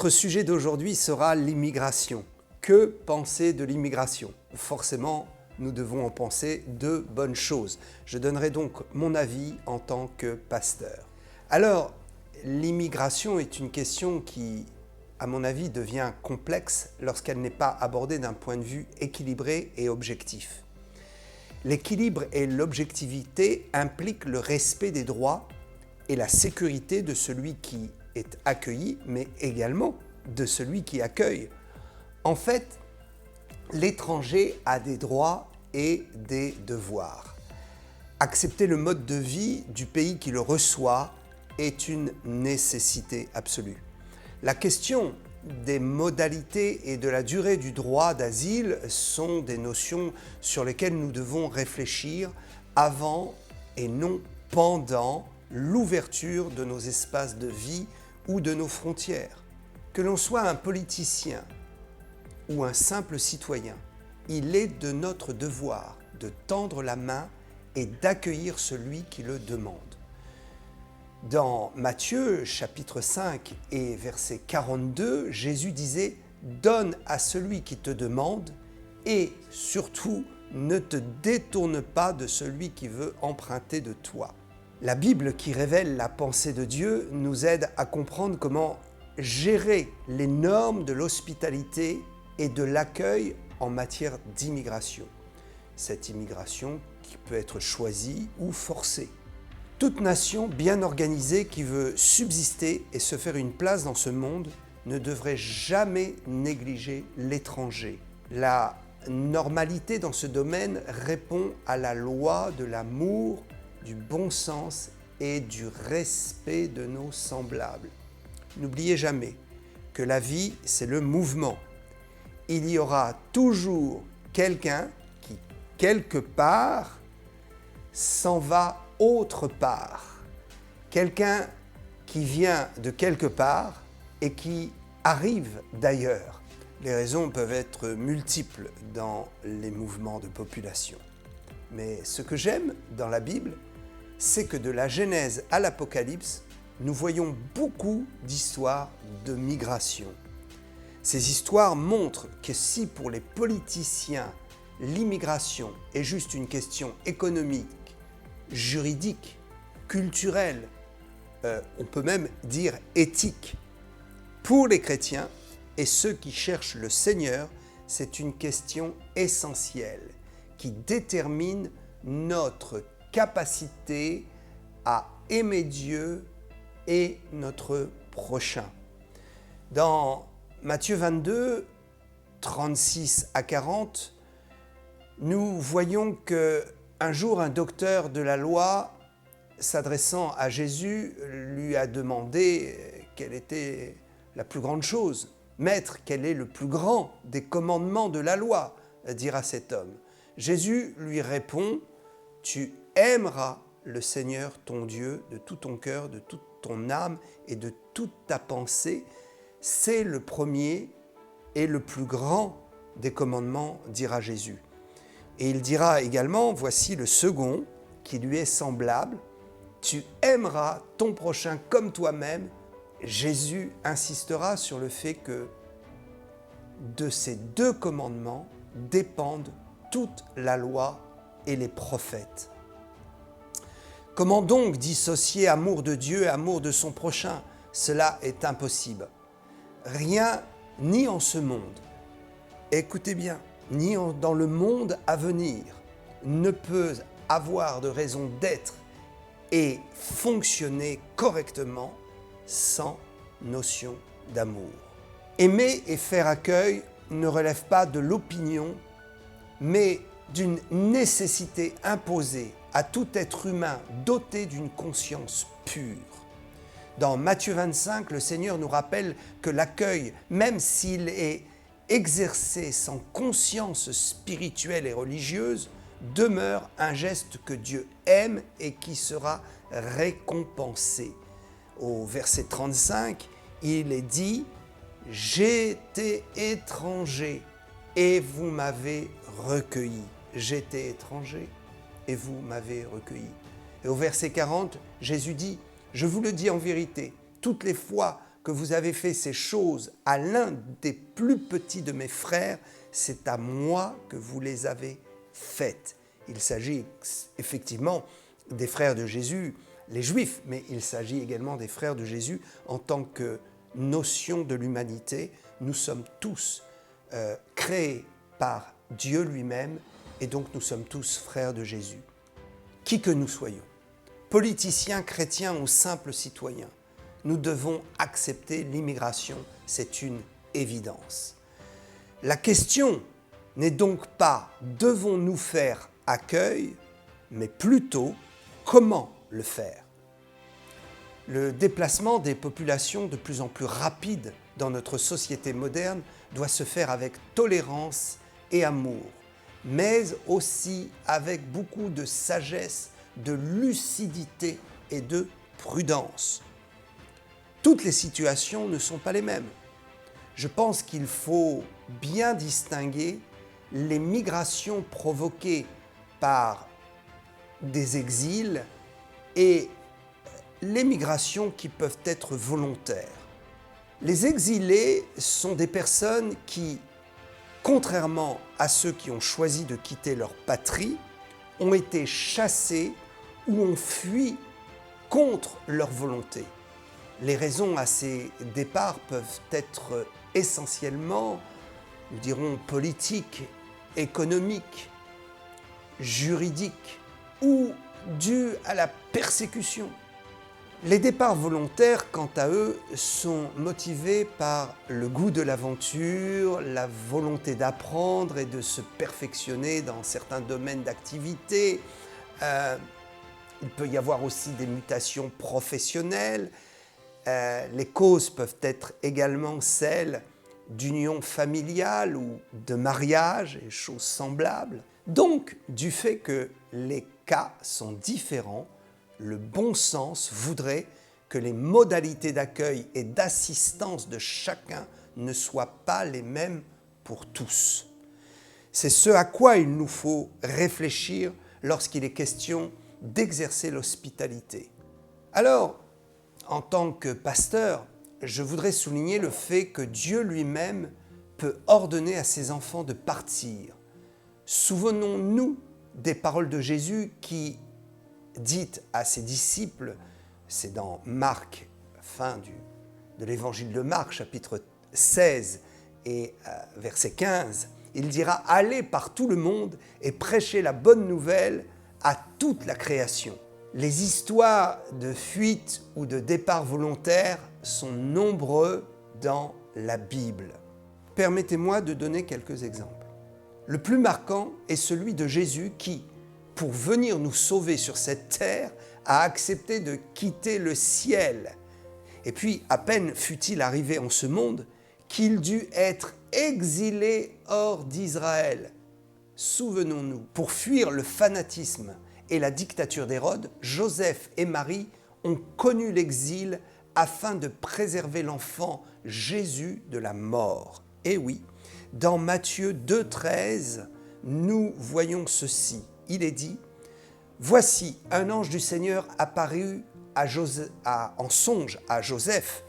Notre sujet d'aujourd'hui sera l'immigration. Que penser de l'immigration? Forcément, nous devons en penser de bonnes choses. Je donnerai donc mon avis en tant que pasteur. Alors, l'immigration est une question qui, à mon avis, devient complexe lorsqu'elle n'est pas abordée d'un point de vue équilibré et objectif. L'équilibre et l'objectivité impliquent le respect des droits et la sécurité de celui qui est accueilli, mais également de celui qui accueille. En fait, l'étranger a des droits et des devoirs. Accepter le mode de vie du pays qui le reçoit est une nécessité absolue. La question des modalités et de la durée du droit d'asile sont des notions sur lesquelles nous devons réfléchir avant et non pendant l'ouverture de nos espaces de vie ou de nos frontières. Que l'on soit un politicien ou un simple citoyen, il est de notre devoir de tendre la main et d'accueillir celui qui le demande. Dans Matthieu chapitre 5 et verset 42, Jésus disait « Donne à celui qui te demande et surtout ne te détourne pas de celui qui veut emprunter de toi. » La Bible qui révèle la pensée de Dieu nous aide à comprendre comment gérer les normes de l'hospitalité et de l'accueil en matière d'immigration. Cette immigration qui peut être choisie ou forcée. Toute nation bien organisée qui veut subsister et se faire une place dans ce monde ne devrait jamais négliger l'étranger. La normalité dans ce domaine répond à la loi de l'amour, du bon sens et du respect de nos semblables. N'oubliez jamais que la vie, c'est le mouvement. Il y aura toujours quelqu'un qui, quelque part, s'en va autre part. Quelqu'un qui vient de quelque part et qui arrive d'ailleurs. Les raisons peuvent être multiples dans les mouvements de population. Mais ce que j'aime dans la Bible, c'est que de la Genèse à l'Apocalypse, nous voyons beaucoup d'histoires de migration. Ces histoires montrent que si pour les politiciens, l'immigration est juste une question économique, juridique, culturelle, on peut même dire éthique, pour les chrétiens et ceux qui cherchent le Seigneur, c'est une question essentielle qui détermine notre capacité à aimer Dieu et notre prochain. Dans Matthieu 22, 36 à 40, nous voyons qu'un jour un docteur de la loi, s'adressant à Jésus, lui a demandé quelle était la plus grande chose. « Maître, quel est le plus grand des commandements de la loi ?» dira cet homme. Jésus lui répond « Tu aimeras le Seigneur ton Dieu de tout ton cœur, de toute ton âme et de toute ta pensée. C'est le premier et le plus grand des commandements, dira Jésus. Et il dira également, voici le second qui lui est semblable. Tu aimeras ton prochain comme toi-même. Jésus insistera sur le fait que de ces deux commandements dépendent toute la loi et les prophètes. Comment donc dissocier amour de Dieu et amour de son prochain? Cela est impossible. Rien, ni en ce monde, écoutez bien, ni dans le monde à venir, ne peut avoir de raison d'être et fonctionner correctement sans notion d'amour. Aimer et faire accueil ne relève pas de l'opinion, mais d'une nécessité imposée à tout être humain doté d'une conscience pure. Dans Matthieu 25, le Seigneur nous rappelle que l'accueil, même s'il est exercé sans conscience spirituelle et religieuse, demeure un geste que Dieu aime et qui sera récompensé. Au verset 35, il est dit « J'étais étranger et vous m'avez recueilli. » J'étais étranger et vous m'avez recueilli. Et au verset 40, Jésus dit « Je vous le dis en vérité, toutes les fois que que vous avez fait ces choses à l'un des plus petits de mes frères, c'est à moi que vous les avez faites. Il s'agit effectivement des frères de Jésus, les Juifs, mais il s'agit également des frères de Jésus en tant que notion de l'humanité. Nous sommes tous créés par Dieu lui-même et donc nous sommes tous frères de Jésus. Qui que nous soyons, politiciens, chrétiens ou simples citoyens, nous devons accepter l'immigration, c'est une évidence. La question n'est donc pas devons-nous faire accueil, mais plutôt comment le faire. Le déplacement des populations de plus en plus rapide dans notre société moderne doit se faire avec tolérance et amour, mais aussi avec beaucoup de sagesse, de lucidité et de prudence. Toutes les situations ne sont pas les mêmes. Je pense qu'il faut bien distinguer les migrations provoquées par des exils et les migrations qui peuvent être volontaires. Les exilés sont des personnes qui, contrairement à ceux qui ont choisi de quitter leur patrie, ont été chassés ou ont fui contre leur volonté. Les raisons à ces départs peuvent être essentiellement, nous dirons, politiques, économiques, juridiques ou dues à la persécution. Les départs volontaires, quant à eux, sont motivés par le goût de l'aventure, la volonté d'apprendre et de se perfectionner dans certains domaines d'activité. Il peut y avoir aussi des mutations professionnelles. Les causes peuvent être également celles d'union familiale ou de mariage et choses semblables. Donc, du fait que les cas sont différents, le bon sens voudrait que les modalités d'accueil et d'assistance de chacun ne soient pas les mêmes pour tous. C'est ce à quoi il nous faut réfléchir lorsqu'il est question d'exercer l'hospitalité. Alors, en tant que pasteur, je voudrais souligner le fait que Dieu lui-même peut ordonner à ses enfants de partir. Souvenons-nous des paroles de Jésus qui dit à ses disciples, c'est dans Marc, fin de l'évangile de Marc, chapitre 16 et verset 15, il dira « Allez par tout le monde et prêchez la bonne nouvelle à toute la création ». Les histoires de fuite ou de départ volontaire sont nombreux dans la Bible. Permettez-moi de donner quelques exemples. Le plus marquant est celui de Jésus qui, pour venir nous sauver sur cette terre, a accepté de quitter le ciel. Et puis, à peine fut-il arrivé en ce monde, qu'il dut être exilé hors d'Israël. Souvenons-nous, pour fuir le fanatisme et la dictature d'Hérode, Joseph et Marie ont connu l'exil afin de préserver l'enfant Jésus de la mort. Et oui, dans Matthieu 2,13, nous voyons ceci. Il est dit « Voici, un ange du Seigneur apparut en songe à Joseph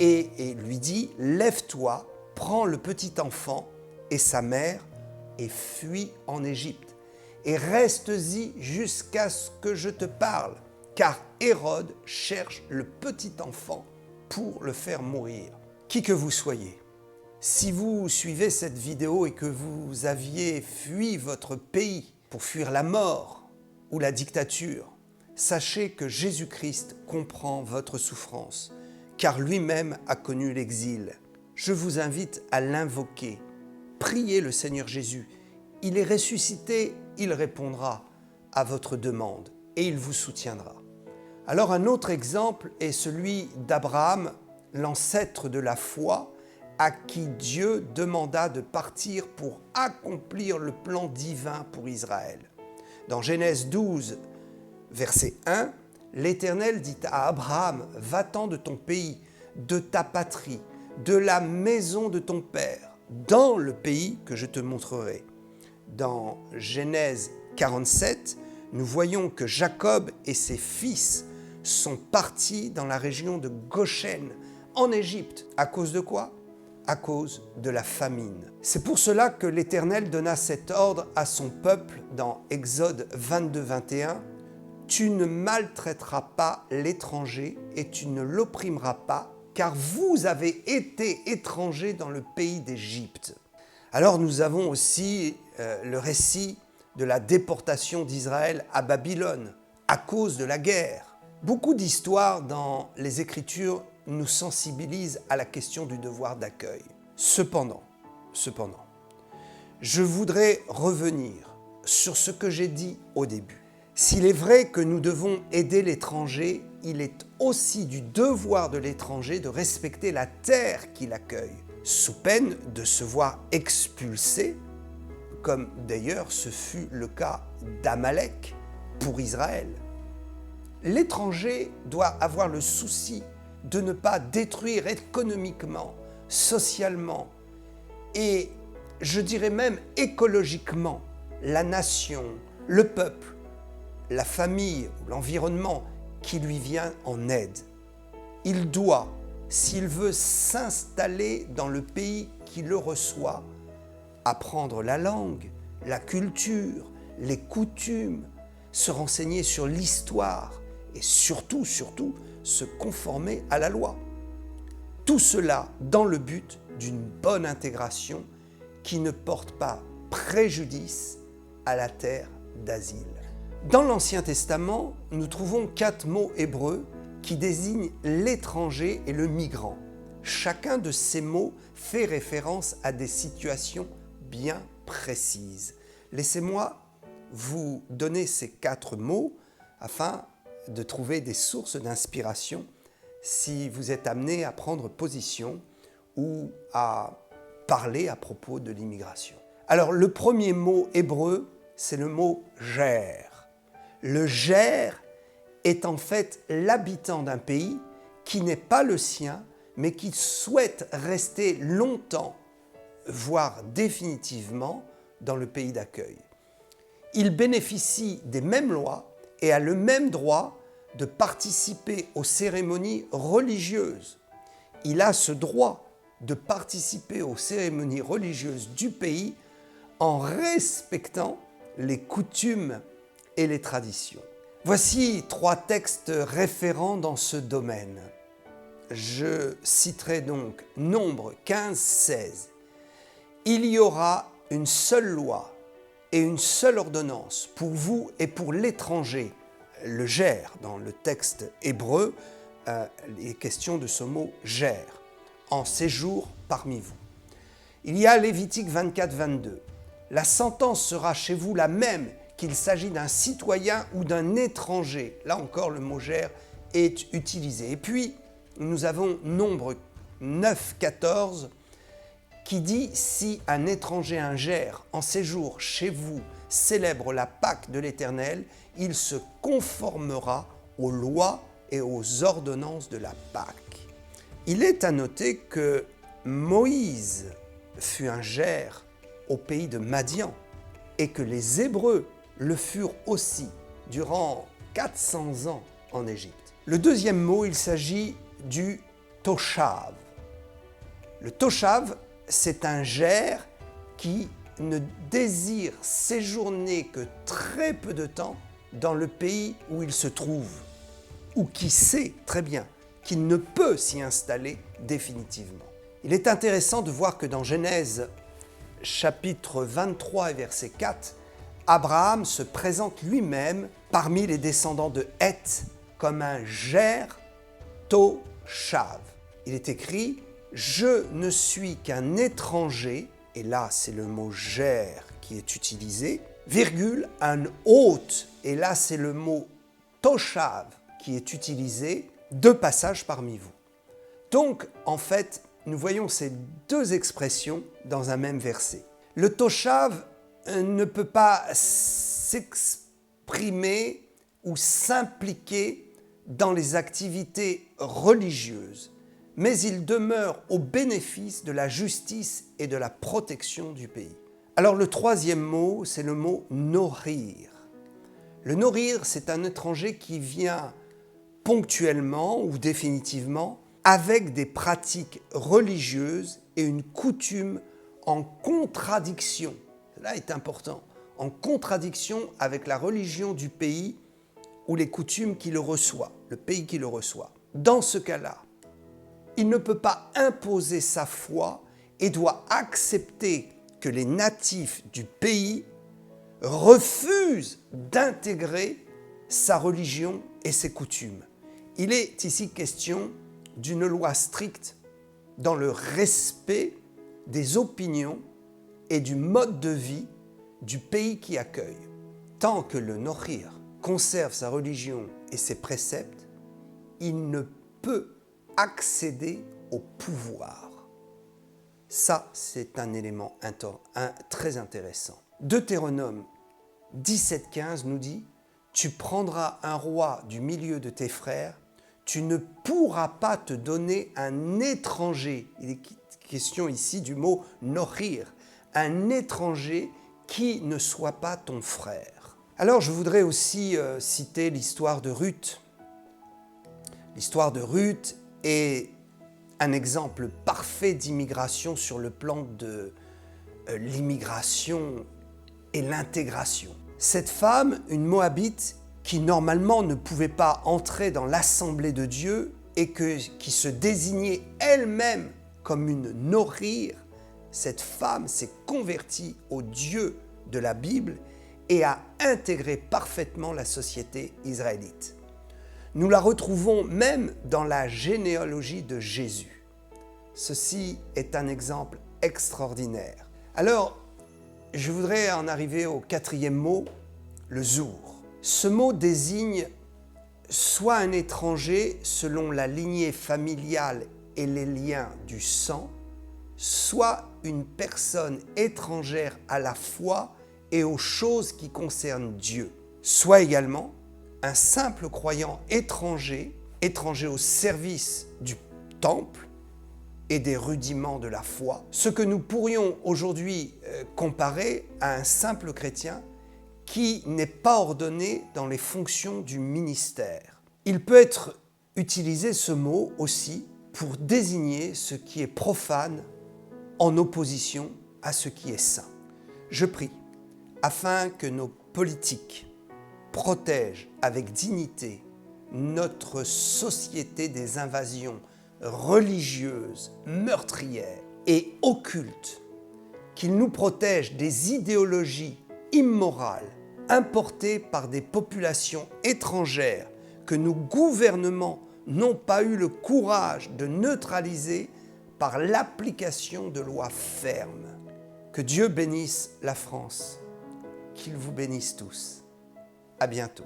et lui dit « Lève-toi, prends le petit enfant et sa mère et fuis en Égypte. Et reste-y jusqu'à ce que je te parle, car Hérode cherche le petit enfant pour le faire mourir. » Qui que vous soyez, si vous suivez cette vidéo et que vous aviez fui votre pays pour fuir la mort ou la dictature, sachez que Jésus-Christ comprend votre souffrance, car lui-même a connu l'exil. Je vous invite à l'invoquer. Priez le Seigneur Jésus. Il est ressuscité, il répondra à votre demande et il vous soutiendra. Alors un autre exemple est celui d'Abraham, l'ancêtre de la foi, à qui Dieu demanda de partir pour accomplir le plan divin pour Israël. Dans Genèse 12, verset 1, l'Éternel dit à Abraham, « Va-t'en de ton pays, de ta patrie, de la maison de ton père, dans le pays que je te montrerai. » Dans Genèse 47, nous voyons que Jacob et ses fils sont partis dans la région de Goshen, en Égypte. À cause de quoi? À cause de la famine. C'est pour cela que l'Éternel donna cet ordre à son peuple dans Exode 22, 21. Tu ne maltraiteras pas l'étranger et tu ne l'opprimeras pas, car vous avez été étrangers dans le pays d'Égypte. Alors nous avons aussi le récit de la déportation d'Israël à Babylone à cause de la guerre. Beaucoup d'histoires dans les Écritures nous sensibilisent à la question du devoir d'accueil. Cependant, je voudrais revenir sur ce que j'ai dit au début. S'il est vrai que nous devons aider l'étranger, il est aussi du devoir de l'étranger de respecter la terre qu'il accueille, sous peine de se voir expulsé, comme d'ailleurs ce fut le cas d'Amalek pour Israël. L'étranger doit avoir le souci de ne pas détruire économiquement, socialement et je dirais même écologiquement la nation, le peuple, la famille ou l'environnement qui lui vient en aide. Il doit, s'il veut s'installer dans le pays qui le reçoit, apprendre la langue, la culture, les coutumes, se renseigner sur l'histoire et surtout, se conformer à la loi. Tout cela dans le but d'une bonne intégration qui ne porte pas préjudice à la terre d'asile. Dans l'Ancien Testament, nous trouvons 4 mots hébreux qui désignent l'étranger et le migrant. Chacun de ces mots fait référence à des situations bien précises. Laissez-moi vous donner ces 4 mots afin de trouver des sources d'inspiration si vous êtes amené à prendre position ou à parler à propos de l'immigration. Alors, le premier mot hébreu, c'est le mot « ger ». Le « ger » est en fait l'habitant d'un pays qui n'est pas le sien, mais qui souhaite rester longtemps, voire définitivement, dans le pays d'accueil. Il bénéficie des mêmes lois et a le même droit de participer aux cérémonies religieuses. Il a ce droit de participer aux cérémonies religieuses du pays en respectant les coutumes et les traditions. Voici 3 textes référents dans ce domaine. Je citerai donc Nombre 15, 16. Il y aura une seule loi et une seule ordonnance pour vous et pour l'étranger. Le ger, dans le texte hébreu, il est question de ce mot ger, en séjour parmi vous. Il y a Lévitique 24, 22. La sentence sera chez vous la même qu'il s'agit d'un citoyen ou d'un étranger. Là encore, le mot ger est utilisé. Et puis, nous avons Nombre 9, 14, qui dit « Si un étranger, un ger, en séjour chez vous, célèbre la Pâque de l'Éternel, il se conformera aux lois et aux ordonnances de la Pâque. » Il est à noter que Moïse fut un ger au pays de Madian et que les Hébreux le furent aussi durant 400 ans en Égypte. Le deuxième mot, il s'agit du toshav. Le toshav, c'est un ger qui ne désire séjourner que très peu de temps dans le pays où il se trouve, ou qui sait très bien qu'il ne peut s'y installer définitivement. Il est intéressant de voir que dans Genèse chapitre 23 et verset 4, Abraham se présente lui-même parmi les descendants de Heth comme un ger toshav. Il est écrit « Je ne suis qu'un étranger », et là c'est le mot « ger » qui est utilisé, virgule, un hôte, et là c'est le mot « toshav » qui est utilisé, 2 passages parmi vous. Donc, en fait, nous voyons ces 2 expressions dans un même verset. Le toshav ne peut pas s'exprimer ou s'impliquer dans les activités religieuses, mais il demeure au bénéfice de la justice et de la protection du pays. Alors le troisième mot, c'est le mot « norir ». Le norir, c'est un étranger qui vient ponctuellement ou définitivement avec des pratiques religieuses et une coutume en contradiction. Cela est important, en contradiction avec la religion du pays ou les coutumes qui le reçoit, le pays qui le reçoit. Dans ce cas-là, il ne peut pas imposer sa foi et doit accepter que les natifs du pays refusent d'intégrer sa religion et ses coutumes. Il est ici question d'une loi stricte dans le respect des opinions et du mode de vie du pays qui accueille. Tant que le Nokhir conserve sa religion et ses préceptes, il ne peut accéder au pouvoir. Ça, c'est un élément très intéressant. Deutéronome 17,15 nous dit « Tu prendras un roi du milieu de tes frères, tu ne pourras pas te donner un étranger. » Il est question ici du mot « nokhir », un étranger qui ne soit pas ton frère. Alors, je voudrais aussi citer l'histoire de Ruth. L'histoire de Ruth est un exemple parfait d'immigration sur le plan de l'immigration et l'intégration. Cette femme, une Moabite, qui normalement ne pouvait pas entrer dans l'assemblée de Dieu et qui se désignait elle-même comme une nokhir, cette femme s'est convertie au Dieu de la Bible et a intégré parfaitement la société israélite. Nous la retrouvons même dans la généalogie de Jésus. Ceci est un exemple extraordinaire. Alors, je voudrais en arriver au quatrième mot, le zour. Ce mot désigne soit un étranger selon la lignée familiale et les liens du sang, soit une personne étrangère à la foi et aux choses qui concernent Dieu, soit également un simple croyant étranger au service du temple et des rudiments de la foi, ce que nous pourrions aujourd'hui comparer à un simple chrétien qui n'est pas ordonné dans les fonctions du ministère. Il peut être utilisé, ce mot aussi, pour désigner ce qui est profane en opposition à ce qui est saint. Je prie afin que nos politiques protègent avec dignité notre société des invasions religieuses, meurtrières et occultes, qu'ils nous protègent des idéologies immorales importées par des populations étrangères que nos gouvernements n'ont pas eu le courage de neutraliser par l'application de lois fermes. Que Dieu bénisse la France, qu'il vous bénisse tous. À bientôt.